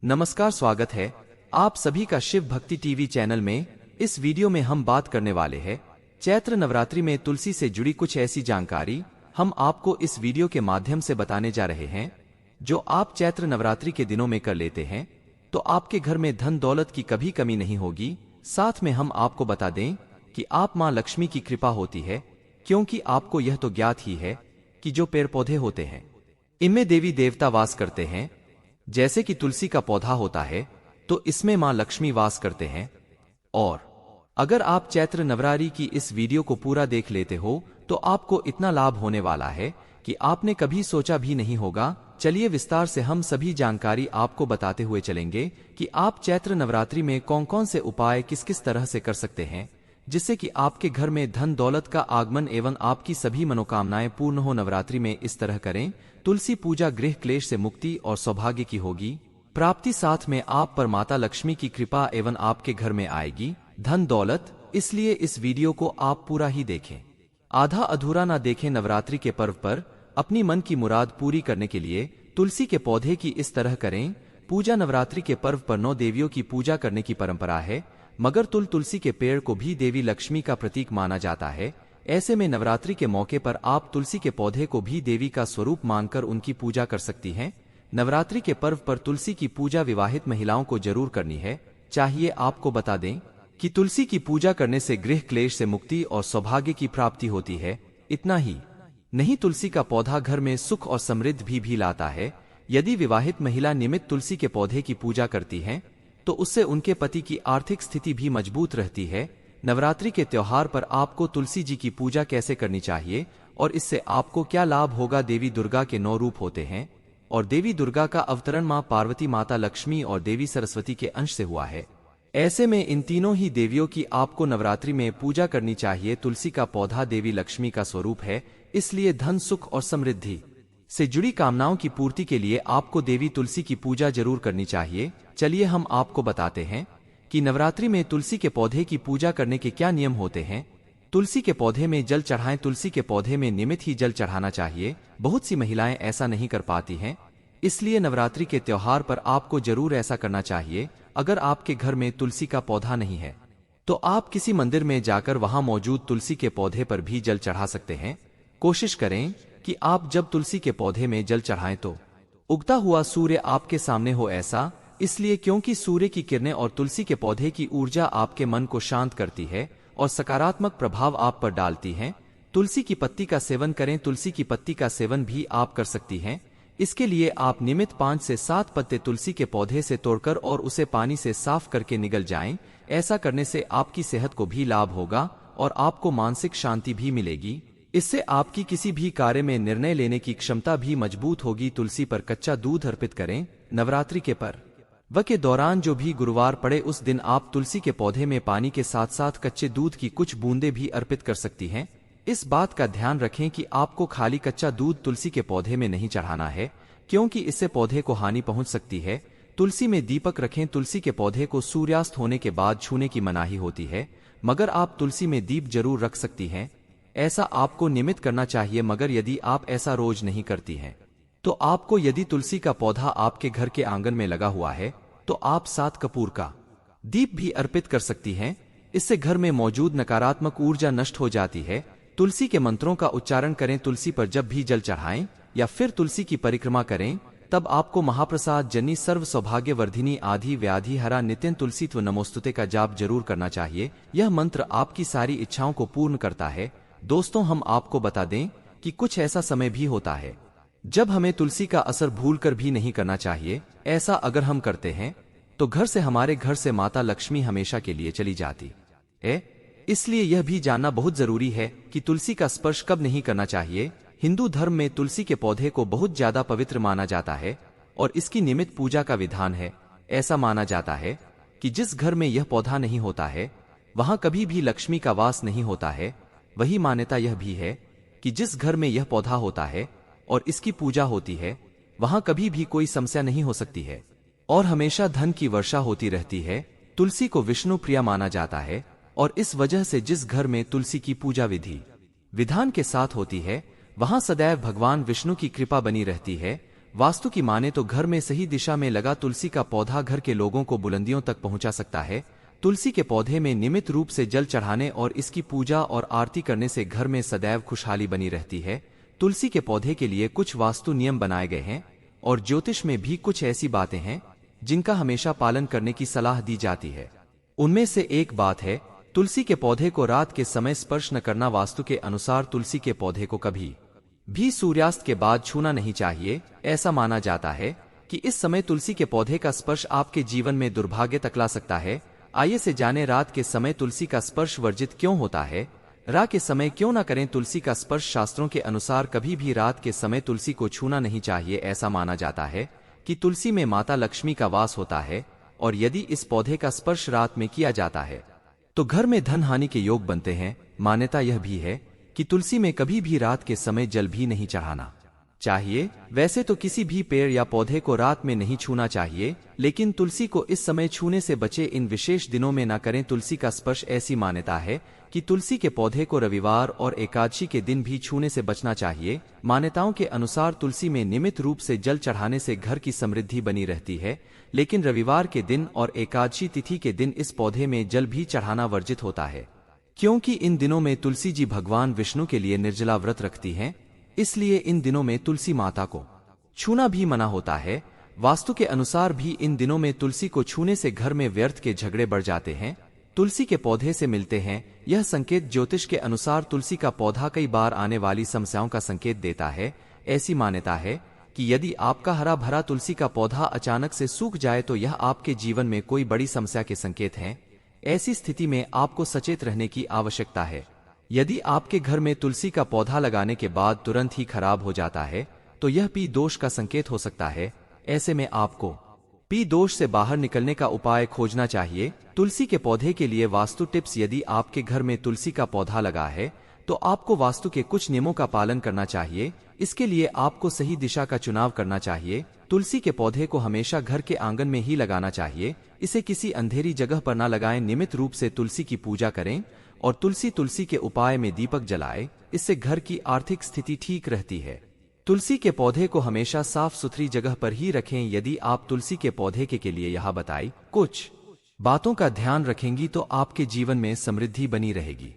नमस्कार, स्वागत है आप सभी का शिव भक्ति टीवी चैनल में। इस वीडियो में हम बात करने वाले हैं चैत्र नवरात्रि में तुलसी से जुड़ी कुछ ऐसी जानकारी हम आपको इस वीडियो के माध्यम से बताने जा रहे हैं जो आप चैत्र नवरात्रि के दिनों में कर लेते हैं तो आपके घर में धन दौलत की कभी कमी नहीं होगी। साथ में हम आपको बता दें कि आप मां लक्ष्मी की कृपा होती है, क्योंकि आपको यह तो ज्ञात ही है कि जो पेड़ पौधे होते हैं इनमें देवी देवता वास करते हैं। जैसे कि तुलसी का पौधा होता है तो इसमें मां लक्ष्मी वास करते हैं। और अगर आप चैत्र नवरात्रि की इस वीडियो को पूरा देख लेते हो तो आपको इतना लाभ होने वाला है कि आपने कभी सोचा भी नहीं होगा। चलिए विस्तार से हम सभी जानकारी आपको बताते हुए चलेंगे कि आप चैत्र नवरात्रि में कौन कौन से उपाय किस किस तरह से कर सकते हैं जिससे कि आपके घर में धन दौलत का आगमन एवं आपकी सभी मनोकामनाएं पूर्ण हो। नवरात्रि में इस तरह करें। तुलसी पूजा गृह क्लेश से मुक्ति और सौभाग्य की होगी प्राप्ति। साथ में आप पर माता लक्ष्मी की कृपा एवं आपके घर में आएगी धन दौलत। इसलिए इस वीडियो को आप पूरा ही देखें, आधा अधूरा ना देखें। नवरात्रि के पर्व पर अपनी मन की मुराद पूरी करने के लिए तुलसी के पौधे की इस तरह करें पूजा। नवरात्रि के पर्व पर 9 देवियों की पूजा करने की परंपरा है, मगर तुलसी के पेड़ को भी देवी लक्ष्मी का प्रतीक माना जाता है। ऐसे में नवरात्रि के मौके पर आप तुलसी के पौधे को भी देवी का स्वरूप मानकर उनकी पूजा कर सकती हैं। नवरात्रि के पर्व पर तुलसी की पूजा विवाहित महिलाओं को जरूर करनी है। चाहिए आपको बता दें कि तुलसी की पूजा करने से गृह क्लेश से मुक्ति और सौभाग्य की प्राप्ति होती है। इतना ही नहीं, तुलसी का पौधा घर में सुख और समृद्धि भी लाता है। यदि विवाहित महिला नियमित तुलसी के पौधे की पूजा करती हैं तो उससे उनके पति की आर्थिक स्थिति भी मजबूत रहती है। नवरात्रि के त्योहार पर आपको तुलसी जी की पूजा कैसे करनी चाहिए और इससे आपको क्या लाभ होगा। देवी दुर्गा के 9 रूप होते हैं और देवी दुर्गा का अवतरण मां पार्वती, माता लक्ष्मी और देवी सरस्वती के अंश से हुआ है। ऐसे में इन तीनों ही देवियों की आपको नवरात्रि में पूजा करनी चाहिए। तुलसी का पौधा देवी लक्ष्मी का स्वरूप है, इसलिए धन सुख और समृद्धि से जुड़ी कामनाओं की पूर्ति के लिए आपको देवी तुलसी की पूजा जरूर करनी चाहिए। चलिए हम आपको बताते हैं कि नवरात्रि में तुलसी के पौधे की पूजा करने के क्या नियम होते हैं। तुलसी के पौधे में जल चढ़ाएं। तुलसी के पौधे में नियमित ही जल चढ़ाना चाहिए। बहुत सी महिलाएं ऐसा नहीं कर पाती हैं, इसलिए नवरात्रि के त्योहार पर आपको जरूर ऐसा करना चाहिए। अगर आपके घर में तुलसी का पौधा नहीं है तो आप किसी मंदिर में जाकर वहां मौजूद तुलसी के पौधे पर भी जल चढ़ा सकते हैं। कोशिश करें कि आप जब तुलसी के पौधे में जल चढ़ाएं तो उगता हुआ सूर्य आपके सामने हो। ऐसा इसलिए क्योंकि सूर्य की किरणें और तुलसी के पौधे की ऊर्जा आपके मन को शांत करती है और सकारात्मक प्रभाव आप पर डालती है। तुलसी की पत्ती का सेवन करें। तुलसी की पत्ती का सेवन भी आप कर सकती हैं। इसके लिए आप नियमित 5 से 7 पत्ते तुलसी के पौधे से तोड़कर और उसे पानी से साफ करके निगल जाएं। ऐसा करने से आपकी सेहत को भी लाभ होगा और आपको मानसिक शांति भी मिलेगी। इससे आपकी किसी भी कार्य में निर्णय लेने की क्षमता भी मजबूत होगी। तुलसी पर कच्चा दूध अर्पित करें। नवरात्रि के पर्व के दौरान जो भी गुरुवार पड़े उस दिन आप तुलसी के पौधे में पानी के साथ साथ कच्चे दूध की कुछ बूंदें भी अर्पित कर सकती हैं। इस बात का ध्यान रखें कि आपको खाली कच्चा दूध तुलसी के पौधे में नहीं चढ़ाना है, क्योंकि इससे पौधे को हानि पहुंच सकती है। तुलसी में दीपक रखें। तुलसी के पौधे को सूर्यास्त होने के बाद छूने की मनाही होती है, मगर आप तुलसी में दीप जरूर रख सकती हैं। ऐसा आपको नियमित करना चाहिए, मगर यदि आप ऐसा रोज नहीं करती हैं तो आपको, यदि तुलसी का पौधा आपके घर के आंगन में लगा हुआ है तो आप 7 कपूर का दीप भी अर्पित कर सकती हैं। इससे घर में मौजूद नकारात्मक ऊर्जा नष्ट हो जाती है। तुलसी के मंत्रों का उच्चारण करें। तुलसी पर जब भी जल चढ़ाएं या फिर तुलसी की परिक्रमा करें तब आपको महाप्रसाद जनी सर्व सौभाग्य वर्धिनी आदि व्याधि हरा नित्यं तुलसीत्व नमोस्तुते का जाप जरूर करना चाहिए। यह मंत्र आपकी सारी इच्छाओं को पूर्ण करता है। दोस्तों, हम आपको बता दें कि कुछ ऐसा समय भी होता है जब हमें तुलसी का असर भूलकर भी नहीं करना चाहिए। ऐसा अगर हम करते हैं तो हमारे घर से माता लक्ष्मी हमेशा के लिए चली जाती है। इसलिए यह भी जानना बहुत जरूरी है कि तुलसी का स्पर्श कब नहीं करना चाहिए। हिंदू धर्म में तुलसी के पौधे को बहुत ज्यादा पवित्र माना जाता है और इसकी नियमित पूजा का विधान है। ऐसा माना जाता है कि जिस घर में यह पौधा नहीं होता है वहां कभी भी लक्ष्मी का वास नहीं होता है। वही मान्यता यह भी है कि जिस घर में यह पौधा होता है और इसकी पूजा होती है वहां कभी भी कोई समस्या नहीं हो सकती है और हमेशा धन की वर्षा होती रहती है। तुलसी को विष्णु प्रिया माना जाता है और इस वजह से जिस घर में तुलसी की पूजा विधान के साथ होती है वहां सदैव भगवान विष्णु की कृपा बनी रहती है। वास्तु की माने तो घर में सही दिशा में लगा तुलसी का पौधा घर के लोगों को बुलंदियों तक पहुंचा सकता है। तुलसी के पौधे में नियमित रूप से जल चढ़ाने और इसकी पूजा और आरती करने से घर में सदैव खुशहाली बनी रहती है। तुलसी के पौधे के लिए कुछ वास्तु नियम बनाए गए हैं और ज्योतिष में भी कुछ ऐसी बातें हैं जिनका हमेशा पालन करने की सलाह दी जाती है। उनमें से एक बात है, तुलसी के पौधे को रात के समय स्पर्श न करना। वास्तु के अनुसार तुलसी के पौधे को कभी भी सूर्यास्त के बाद छूना नहीं चाहिए। ऐसा माना जाता है कि इस समय तुलसी के पौधे का स्पर्श आपके जीवन में दुर्भाग्य तक ला सकता है। आइए से जाने रात के समय तुलसी का स्पर्श वर्जित क्यों होता है। रात के समय क्यों ना करें तुलसी का स्पर्श। शास्त्रों के अनुसार कभी भी रात के समय तुलसी को छूना नहीं चाहिए। ऐसा माना जाता है कि तुलसी में माता लक्ष्मी का वास होता है और यदि इस पौधे का स्पर्श रात में किया जाता है तो घर में धन हानि के योग बनते हैं। मान्यता यह भी है कि तुलसी में कभी भी रात के समय जल भी नहीं चढ़ाना चाहिए। वैसे तो किसी भी पेड़ या पौधे को रात में नहीं छूना चाहिए, लेकिन तुलसी को इस समय छूने से बचे। इन विशेष दिनों में न करें तुलसी का स्पर्श। ऐसी मान्यता है कि तुलसी के पौधे को रविवार और एकादशी के दिन भी छूने से बचना चाहिए। मान्यताओं के अनुसार तुलसी में नियमित रूप से जल चढ़ाने से घर की समृद्धि बनी रहती है, लेकिन रविवार के दिन और एकादशी तिथि के दिन इस पौधे में जल भी चढ़ाना वर्जित होता है, क्योंकि इन दिनों में तुलसी जी भगवान विष्णु के लिए निर्जला व्रत रखती हैं। इसलिए इन दिनों में तुलसी माता को छूना भी मना होता है। वास्तु के अनुसार भी इन दिनों में तुलसी को छूने से घर में व्यर्थ के झगड़े बढ़ जाते हैं। तुलसी के पौधे से मिलते हैं यह संकेत ज्योतिष के अनुसार तुलसी का पौधा कई बार आने वाली समस्याओं का संकेत देता है। ऐसी मान्यता है कि यदि आपका हरा भरा तुलसी का पौधा अचानक से सूख जाए तो यह आपके जीवन में कोई बड़ी समस्या के संकेत हैं। ऐसी स्थिति में आपको सचेत रहने की आवश्यकता है। यदि आपके घर में तुलसी का पौधा लगाने के बाद तुरंत ही खराब हो जाता है तो यह पी दोष का संकेत हो सकता है। ऐसे में आपको पी दोष से बाहर निकलने का उपाय खोजना चाहिए। तुलसी के पौधे के लिए वास्तु टिप्स। यदि आपके घर में तुलसी का पौधा लगा है तो आपको वास्तु के कुछ नियमों का पालन करना चाहिए। इसके लिए आपको सही दिशा का चुनाव करना चाहिए। तुलसी के पौधे को हमेशा घर के आंगन में ही लगाना चाहिए। इसे किसी अंधेरी जगह पर न लगाएं। नियमित रूप से तुलसी की पूजा करें और तुलसी के उपाय में दीपक जलाएं। इससे घर की आर्थिक स्थिति ठीक रहती है। तुलसी के पौधे को हमेशा साफ सुथरी जगह पर ही रखें। यदि आप तुलसी के पौधे के लिए यहाँ बताई कुछ बातों का ध्यान रखेंगी तो आपके जीवन में समृद्धि बनी रहेगी।